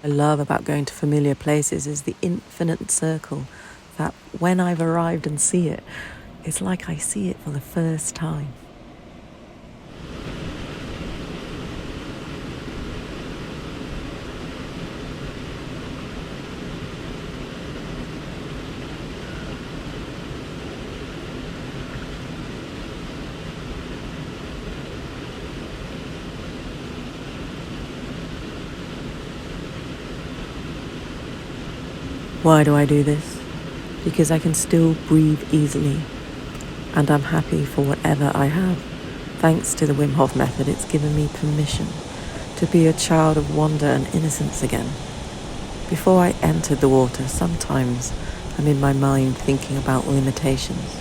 I love about going to familiar places is the infinite circle that when I've arrived and see it, it's like I see it for the first time. Why do I do this? Because I can still breathe easily, and I'm happy for whatever I have. Thanks to the Wim Hof Method, it's given me permission to be a child of wonder and innocence again. Before I entered the water, sometimes I'm in my mind thinking about limitations.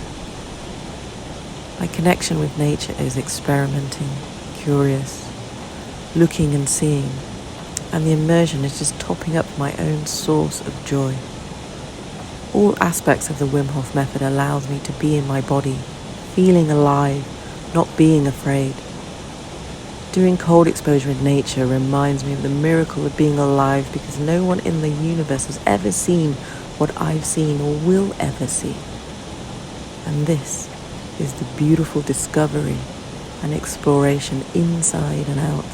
My connection with nature is experimenting, curious, looking and seeing, and the immersion is just topping up my own source of joy. All aspects of the Wim Hof Method allows me to be in my body, feeling alive, not being afraid. Doing cold exposure in nature reminds me of the miracle of being alive because no one in the universe has ever seen what I've seen or will ever see. And this is the beautiful discovery and exploration inside and out.